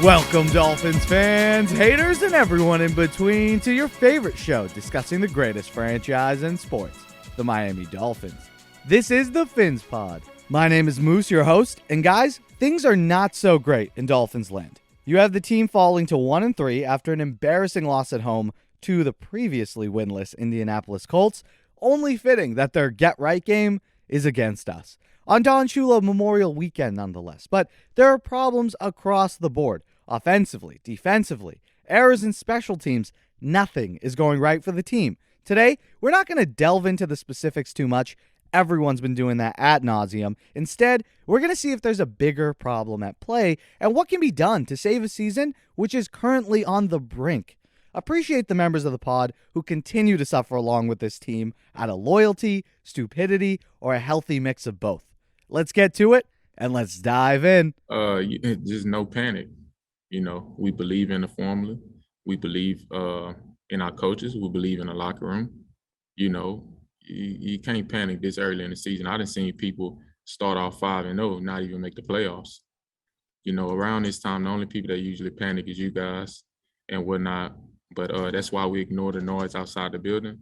Welcome, Dolphins fans, haters, and everyone in between to your favorite show discussing the greatest franchise in sports, the Miami Dolphins. This is the PhinsPod. My name is Moose, your host, and guys, things are not so great in Dolphins land. You have the team falling to 1-3 after an embarrassing loss at home to the previously winless Indianapolis Colts, only fitting that their get-right game is against us. On Don Shula Memorial Weekend, nonetheless. But there are problems across the board. Offensively, defensively, errors in special teams. Nothing is going right for the team. Today, we're not going to delve into the specifics too much. Everyone's been doing that ad nauseum. Instead, we're going to see if there's a bigger problem at play and what can be done to save a season which is currently on the brink. Appreciate the members of the pod who continue to suffer along with this team out of loyalty, stupidity, or a healthy mix of both. Let's get to it, and let's dive in. Just no panic. You know, we believe in the formula. We believe in our coaches. We believe in the locker room. You know, you can't panic this early in the season. I done seen people start off 5-0, not even make the playoffs. You know, around this time, the only people that usually panic is you guys and whatnot. But that's why we ignore the noise outside the building.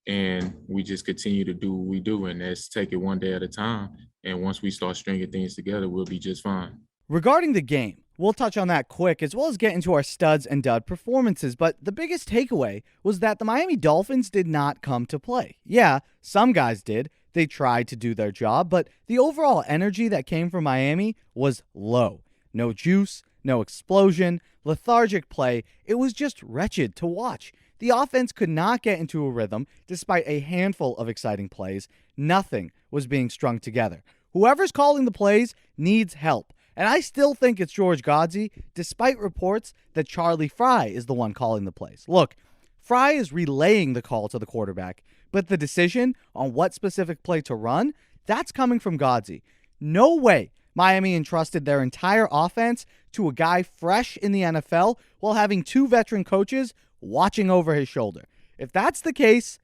And we just continue to do what we do, and that's take it one day at a time. And once we start stringing things together, we'll be just fine. Regarding the game, we'll touch on that quick as well as get into our studs and dud performances, but the biggest takeaway was that the Miami Dolphins did not come to play. Yeah, some guys did. They tried to do their job, but the overall energy that came from Miami was low. No juice, no explosion, lethargic play. It was just wretched to watch. The offense could not get into a rhythm despite a handful of exciting plays. Nothing was being strung together. Whoever's calling the plays needs help. And I still think it's George Godsey, despite reports that Charlie Fry is the one calling the plays. Look, Fry is relaying the call to the quarterback, but the decision on what specific play to run, that's coming from Godsey. No way Miami entrusted their entire offense to a guy fresh in the NFL while having two veteran coaches watching over his shoulder. If that's the case,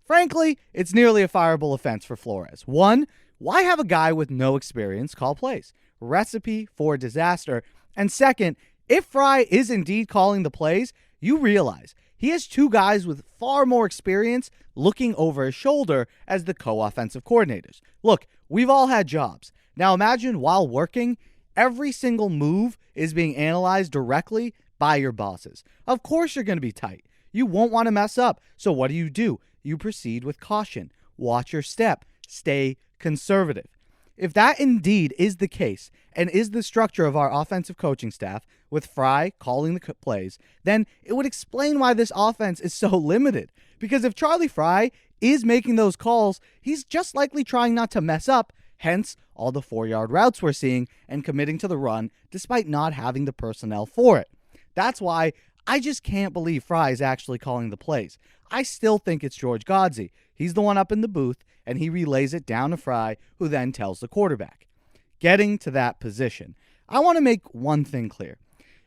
frankly, it's nearly a fireable offense for Flores. One, why have a guy with no experience call plays? Recipe for disaster. And second, if Fry is indeed calling the plays, you realize he has two guys with far more experience looking over his shoulder as the co-offensive coordinators. Look, we've all had jobs. Now imagine while working, every single move is being analyzed directly by your bosses. Of course you're going to be tight. You won't want to mess up. So what do? You proceed with caution. Watch your step. Stay conservative. If that indeed is the case and is the structure of our offensive coaching staff, with Fry calling the plays, then it would explain why this offense is so limited. Because if Charlie Fry is making those calls, he's just likely trying not to mess up, hence all the 4-yard routes we're seeing and committing to the run despite not having the personnel for it. That's why I just can't believe Fry is actually calling the plays. I still think it's George Godsey. He's the one up in the booth, and he relays it down to Fry, who then tells the quarterback. Getting to that position, I want to make one thing clear.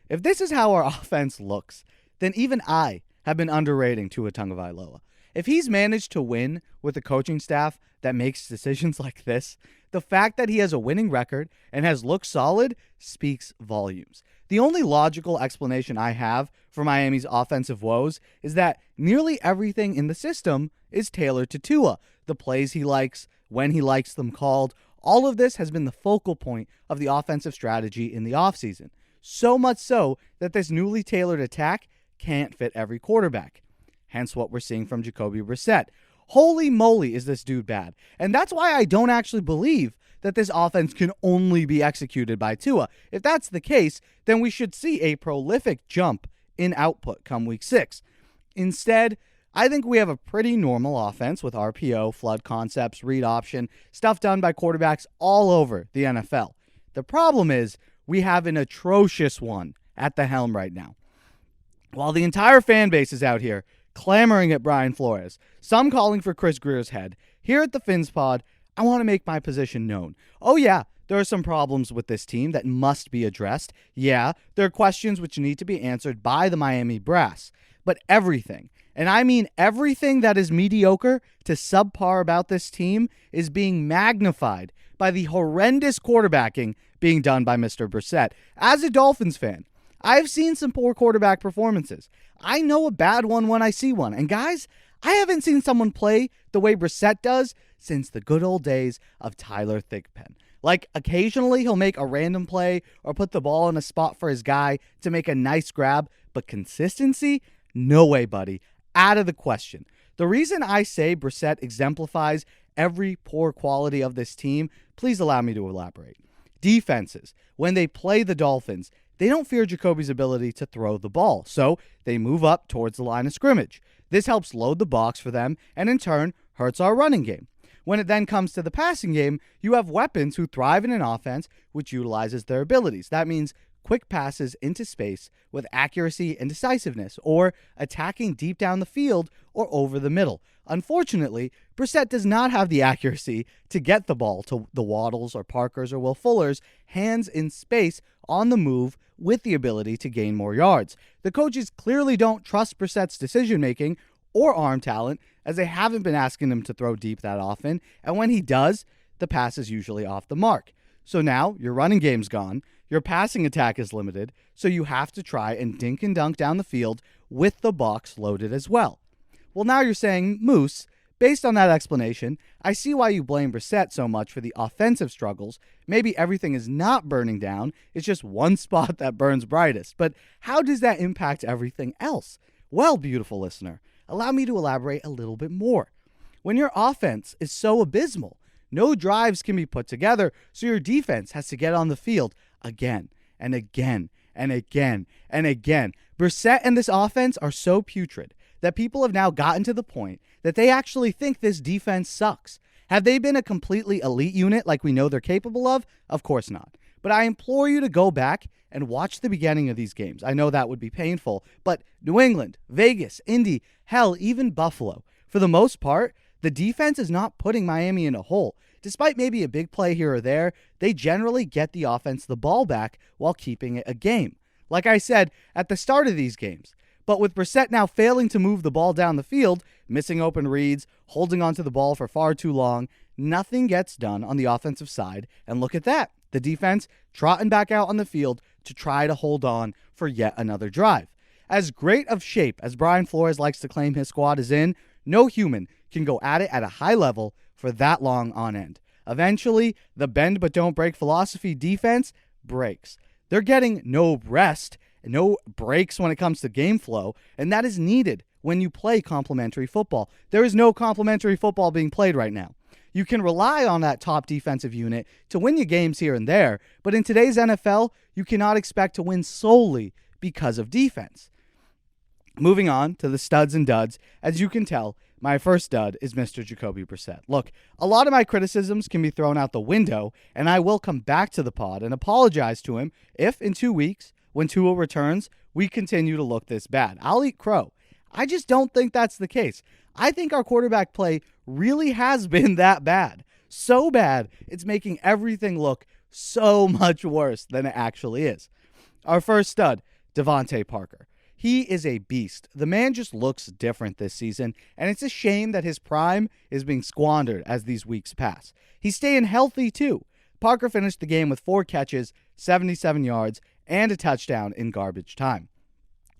If this is how our offense looks, then even I have been underrating Tua Tagovailoa. If he's managed to win with a coaching staff that makes decisions like this, the fact that he has a winning record and has looked solid speaks volumes. The only logical explanation I have for Miami's offensive woes is that nearly everything in the system is tailored to Tua. The plays he likes, when he likes them called, all of this has been the focal point of the offensive strategy in the offseason. So much so that this newly tailored attack can't fit every quarterback. Hence what we're seeing from Jacoby Brissett. Holy moly, is this dude bad. And that's why I don't actually believe that this offense can only be executed by Tua. If that's the case, then we should see a prolific jump in output come week 6. Instead, I think we have a pretty normal offense with RPO, flood concepts, read option, stuff done by quarterbacks all over the NFL. The problem is we have an atrocious one at the helm right now. While the entire fan base is out here clamoring at Brian Flores, some calling for Chris Greer's head, here at the PhinsPod, I want to make my position known. Oh yeah, there are some problems with this team that must be addressed. Yeah, there are questions which need to be answered by the Miami brass. But everything, and I mean everything that is mediocre to subpar about this team is being magnified by the horrendous quarterbacking being done by Mr. Brissett. As a Dolphins fan, I've seen some poor quarterback performances. I know a bad one when I see one. And guys, I haven't seen someone play the way Brissett does since the good old days of Tyler Thigpen. Like, occasionally he'll make a random play or put the ball in a spot for his guy to make a nice grab, but consistency? No way, buddy. Out of the question. The reason I say Brissett exemplifies every poor quality of this team, please allow me to elaborate. Defenses, when they play the Dolphins, they don't fear Jacoby's ability to throw the ball, so they move up towards the line of scrimmage. This helps load the box for them and in turn hurts our running game. When it then comes to the passing game, you have weapons who thrive in an offense which utilizes their abilities. That means quick passes into space with accuracy and decisiveness, or attacking deep down the field or over the middle. Unfortunately, Brissett does not have the accuracy to get the ball to the Waddles or Parkers or Will Fullers' hands in space on the move with the ability to gain more yards. The coaches clearly don't trust Brissett's decision-making or arm talent, as they haven't been asking him to throw deep that often, and when he does, the pass is usually off the mark. So now your running game's gone, your passing attack is limited, so you have to try and dink and dunk down the field with the box loaded as well. Well, now you're saying, Moose, based on that explanation, I see why you blame Brissett so much for the offensive struggles. Maybe everything is not burning down, it's just one spot that burns brightest. But how does that impact everything else? Well, beautiful listener, allow me to elaborate a little bit more. When your offense is so abysmal, no drives can be put together, so your defense has to get on the field again and again and again and again. Brissett and this offense are so putrid that people have now gotten to the point that they actually think this defense sucks. Have they been a completely elite unit like we know they're capable of? Of course not. But I implore you to go back and watch the beginning of these games. I know that would be painful, but New England, Vegas, Indy, hell, even Buffalo. For the most part, the defense is not putting Miami in a hole. Despite maybe a big play here or there, they generally get the offense the ball back while keeping it a game. Like I said at the start of these games. But with Brissett now failing to move the ball down the field, missing open reads, holding onto the ball for far too long, nothing gets done on the offensive side. And look at that. The defense trotting back out on the field to try to hold on for yet another drive. As great of shape as Brian Flores likes to claim his squad is in, no human can go at it at a high level for that long on end. Eventually, the bend but don't break philosophy defense breaks. They're getting no rest, no breaks when it comes to game flow, and that is needed when you play complementary football. There is no complementary football being played right now. You can rely on that top defensive unit to win you games here and there, but in today's NFL, you cannot expect to win solely because of defense. Moving on to the studs and duds, as you can tell, my first stud is Mr. Jacoby Brissett. Look, a lot of my criticisms can be thrown out the window, and I will come back to the pod and apologize to him if in 2 weeks, when Tua returns, we continue to look this bad. I'll eat crow. I just don't think that's the case. I think our quarterback play really has been that bad. So bad, it's making everything look so much worse than it actually is. Our first stud, Devontae Parker. He is a beast. The man just looks different this season, and it's a shame that his prime is being squandered as these weeks pass. He's staying healthy, too. Parker finished the game with 4 catches, 77 yards, and a touchdown in garbage time.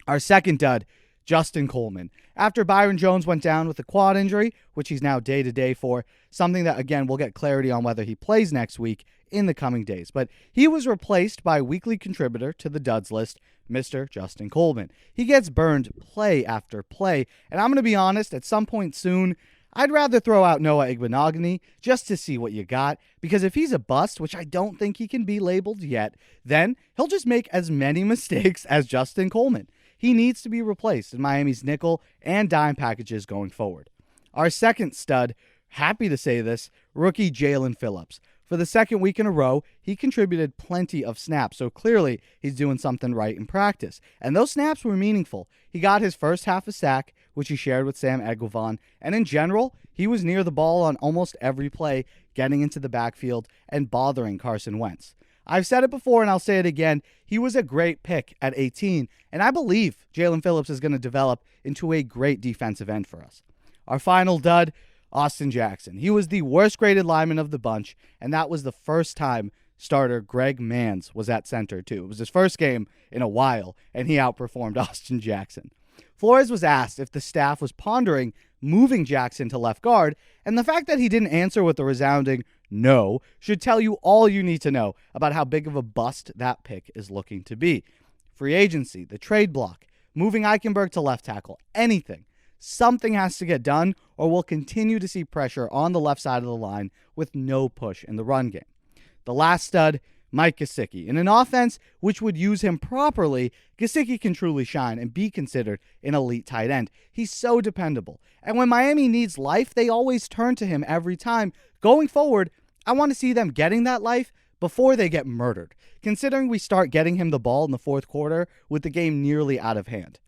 Our second dud, Justin Coleman. After Byron Jones went down with a quad injury, which he's now day-to-day for, something that, again, we'll get clarity on whether he plays next week in the coming days. But he was replaced by weekly contributor to the duds list, Mr. Justin Coleman. He gets burned play after play, and I'm going to be honest, at some point soon, I'd rather throw out Noah Igbinoghene just to see what you got, because if he's a bust, which I don't think he can be labeled yet, then he'll just make as many mistakes as Justin Coleman. He needs to be replaced in Miami's nickel and dime packages going forward. Our second stud, happy to say this, rookie Jalen Phillips. For the second week in a row, he contributed plenty of snaps, so clearly he's doing something right in practice. And those snaps were meaningful. He got his first half a sack, which he shared with Sam Eguavoen, and in general, he was near the ball on almost every play, getting into the backfield and bothering Carson Wentz. I've said it before and I'll say it again, he was a great pick at 18, and I believe Jalen Phillips is going to develop into a great defensive end for us. Our final dud, Austin Jackson. He was the worst graded lineman of the bunch, and that was the first time starter Greg Manns was at center too. It was his first game in a while, and he outperformed Austin Jackson. Flores was asked if the staff was pondering moving Jackson to left guard, and the fact that he didn't answer with a resounding no should tell you all you need to know about how big of a bust that pick is looking to be. Free agency, the trade block, moving Eichenberg to left tackle, anything. Something has to get done, or we'll continue to see pressure on the left side of the line with no push in the run game. The last stud, Mike Gesicki. In an offense which would use him properly, Gesicki can truly shine and be considered an elite tight end. He's so dependable. And when Miami needs life, they always turn to him every time. Going forward, I want to see them getting that life before they get murdered, considering we start getting him the ball in the fourth quarter with the game nearly out of hand.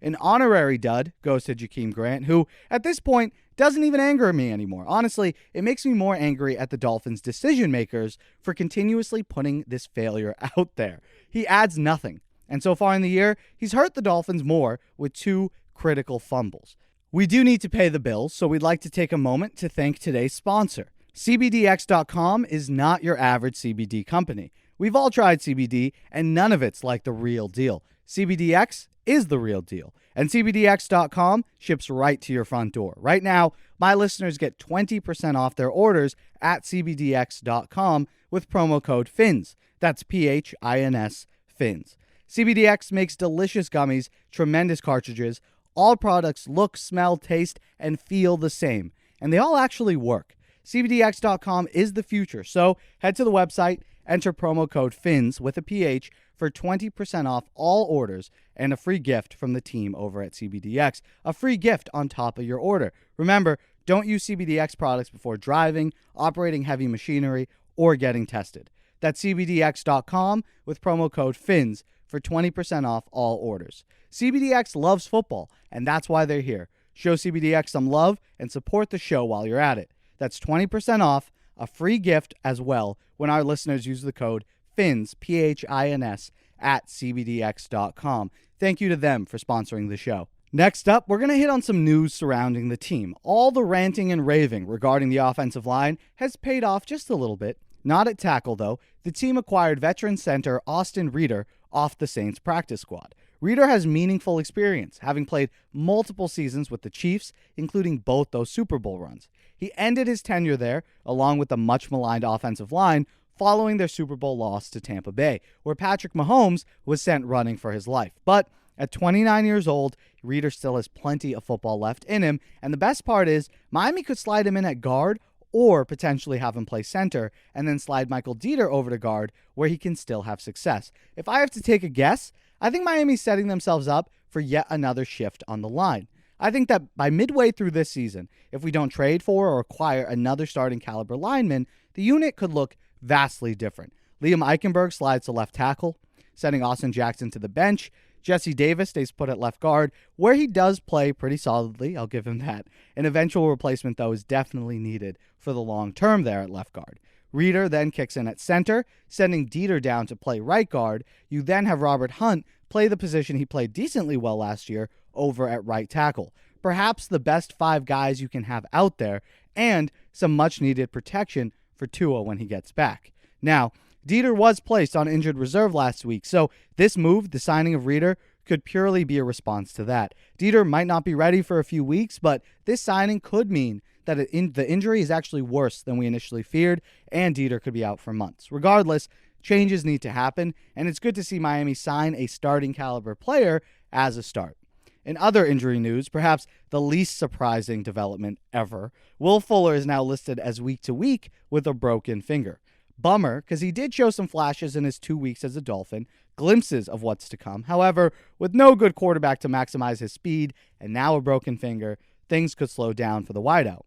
An honorary dud goes to Jakeem Grant, who, at this point, doesn't even anger me anymore. Honestly, it makes me more angry at the Dolphins' decision-makers for continuously putting this failure out there. He adds nothing, and so far in the year, he's hurt the Dolphins more with 2 critical fumbles. We do need to pay the bills, so we'd like to take a moment to thank today's sponsor. CBDX.com is not your average CBD company. We've all tried CBD, and none of it's like the real deal. CBDX is the real deal, and CBDX.com ships right to your front door. Right now, my listeners get 20% off their orders at CBDX.com with promo code FINS. That's PHINS, FINS. CBDX makes delicious gummies, tremendous cartridges. All products look, smell, taste, and feel the same, and they all actually work. CBDX.com is the future, so head to the website, enter promo code FINS with a PH for 20% off all orders and a free gift from the team over at CBDX. A free gift on top of your order. Remember, don't use CBDX products before driving, operating heavy machinery, or getting tested. That's CBDX.com with promo code FINS for 20% off all orders. CBDX loves football, and that's why they're here. Show CBDX some love and support the show while you're at it. That's 20% off, a free gift as well when our listeners use the code FINS, PHINS, at CBDX.com. Thank you to them for sponsoring the show. Next up, we're going to hit on some news surrounding the team. All the ranting and raving regarding the offensive line has paid off just a little bit. Not at tackle, though. The team acquired veteran center Austin Reeder off the Saints practice squad. Reeder has meaningful experience, having played multiple seasons with the Chiefs, including both those Super Bowl runs. He ended his tenure there, along with the much-maligned offensive line, following their Super Bowl loss to Tampa Bay, where Patrick Mahomes was sent running for his life. But at 29 years old, Reeder still has plenty of football left in him, and the best part is Miami could slide him in at guard or potentially have him play center and then slide Michael Dieter over to guard where he can still have success. If I have to take a guess, I think Miami's setting themselves up for yet another shift on the line. I think that by midway through this season, if we don't trade for or acquire another starting caliber lineman, the unit could look vastly different. Liam Eichenberg slides to left tackle, sending Austin Jackson to the bench. Jesse Davis stays put at left guard, where he does play pretty solidly, I'll give him that. An eventual replacement, though, is definitely needed for the long term there at left guard. Reeder then kicks in at center, sending Dieter down to play right guard. You then have Robert Hunt play the position he played decently well last year over at right tackle. Perhaps the best 5 guys you can have out there, and some much-needed protection for Tua when he gets back. Now, Dieter was placed on injured reserve last week, so this move, the signing of Reeder, could purely be a response to that. Dieter might not be ready for a few weeks, but this signing could mean that the injury is actually worse than we initially feared, and Dieter could be out for months. Regardless, changes need to happen, and it's good to see Miami sign a starting caliber player as a start. In other injury news, perhaps the least surprising development ever, Will Fuller is now listed as week-to-week with a broken finger. Bummer, because he did show some flashes in his 2 weeks as a Dolphin, glimpses of what's to come. However, with no good quarterback to maximize his speed and now a broken finger, things could slow down for the wideout.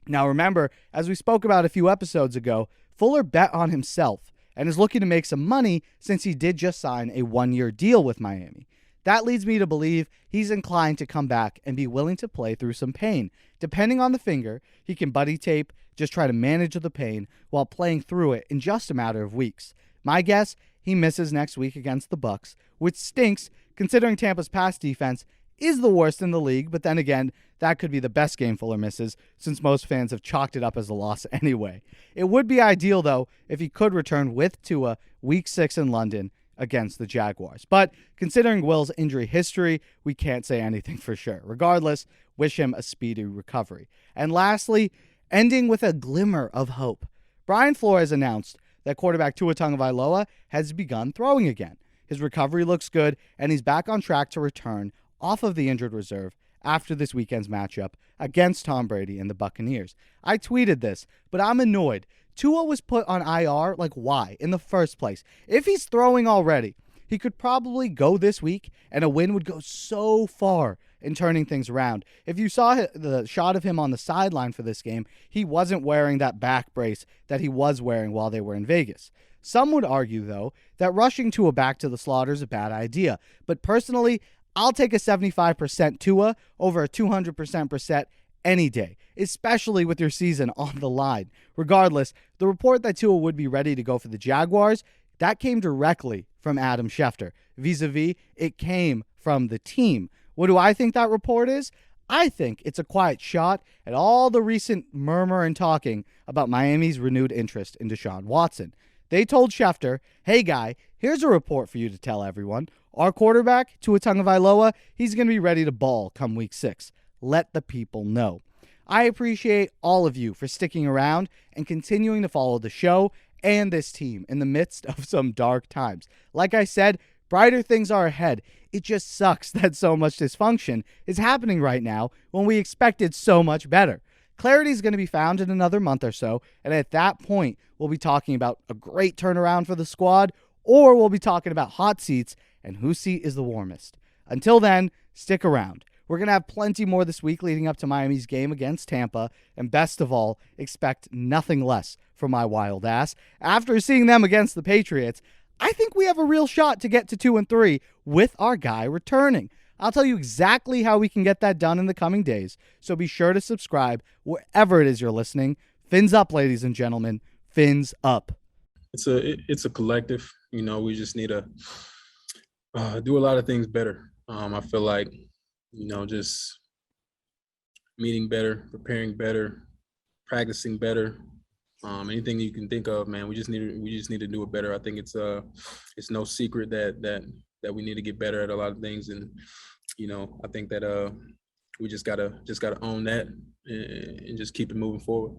Now remember, as we spoke about a few episodes ago, Fuller bet on himself and is looking to make some money since he did just sign a 1-year deal with Miami. That leads me to believe he's inclined to come back and be willing to play through some pain. Depending on the finger, he can buddy tape, just try to manage the pain while playing through it in just a matter of weeks. My guess, he misses next week against the Bucs, which stinks considering Tampa's pass defense is the worst in the league, but then again, that could be the best game Fuller misses, since most fans have chalked it up as a loss anyway. It would be ideal, though, if he could return with Tua Week 6 in London against the Jaguars. But considering Will's injury history, we can't say anything for sure. Regardless, wish him a speedy recovery. And lastly, ending with a glimmer of hope. Brian Flores announced that quarterback Tua Tagovailoa has begun throwing again. His recovery looks good, and he's back on track to return off of the injured reserve after this weekend's matchup against Tom Brady and the Buccaneers. I tweeted this, but I'm annoyed. Tua was put on IR, why, in the first place? If he's throwing already, he could probably go this week, and a win would go so far in turning things around. If you saw the shot of him on the sideline for this game, he wasn't wearing that back brace that he was wearing while they were in Vegas. Some would argue, though, that rushing Tua back to the slaughter is a bad idea. But personally, I'll take a 75% Tua over a 200% Brissett any day, especially with your season on the line. Regardless, the report that Tua would be ready to go for the Jaguars, that came directly from Adam Schefter. Vis-a-vis, it came from the team. What do I think that report is? I think it's a quiet shot at all the recent murmur and talking about Miami's renewed interest in Deshaun Watson. They told Schefter, hey guy, here's a report for you to tell everyone. Our quarterback, Tua Tagovailoa, he's going to be ready to ball come week 6. Let the people know. I appreciate all of you for sticking around and continuing to follow the show and this team in the midst of some dark times. Like I said, brighter things are ahead. It just sucks that so much dysfunction is happening right now when we expected so much better. Clarity is going to be found in another month or so, and at that point, we'll be talking about a great turnaround for the squad, or we'll be talking about hot seats and whose seat is the warmest. Until then, stick around. We're going to have plenty more this week leading up to Miami's game against Tampa, and best of all, expect nothing less from my wild ass. After seeing them against the Patriots, I think we have a real shot to get to 2-3 with our guy returning. I'll tell you exactly how we can get that done in the coming days, so be sure to subscribe wherever it is you're listening. Fins up, ladies and gentlemen. Fins up. It's a collective. We just need to do a lot of things better. I feel like, just meeting better, preparing better, practicing better. Anything you can think of, man, we just need to do it better. I think it's no secret that we need to get better at a lot of things, and I think that we just gotta own that and just keep it moving forward.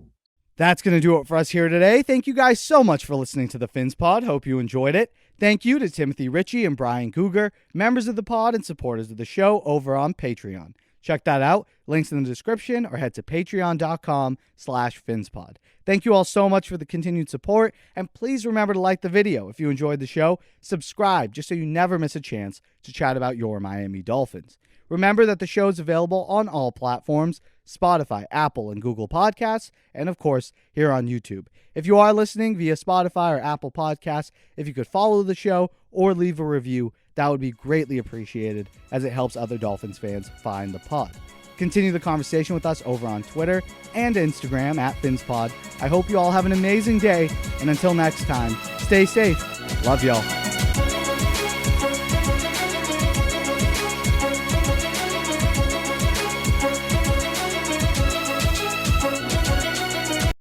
That's going to do it for us here today. Thank you guys so much for listening to the Fins Pod. Hope you enjoyed it. Thank you to Timothy Ritchie and Brian Cougar, members of the pod and supporters of the show over on Patreon. Check that out. Links in the description, or head to patreon.com/FinsPod. Thank you all so much for the continued support, and please remember to like the video if you enjoyed the show. Subscribe just so you never miss a chance to chat about your Miami Dolphins. Remember that the show is available on all platforms: Spotify, Apple, and Google Podcasts, and of course, here on YouTube. If you are listening via Spotify or Apple Podcasts, if you could follow the show or leave a review, that would be greatly appreciated, as it helps other Dolphins fans find the pod. Continue the conversation with us over on Twitter and Instagram at PhinsPod. I hope you all have an amazing day, and until next time, stay safe. Love y'all.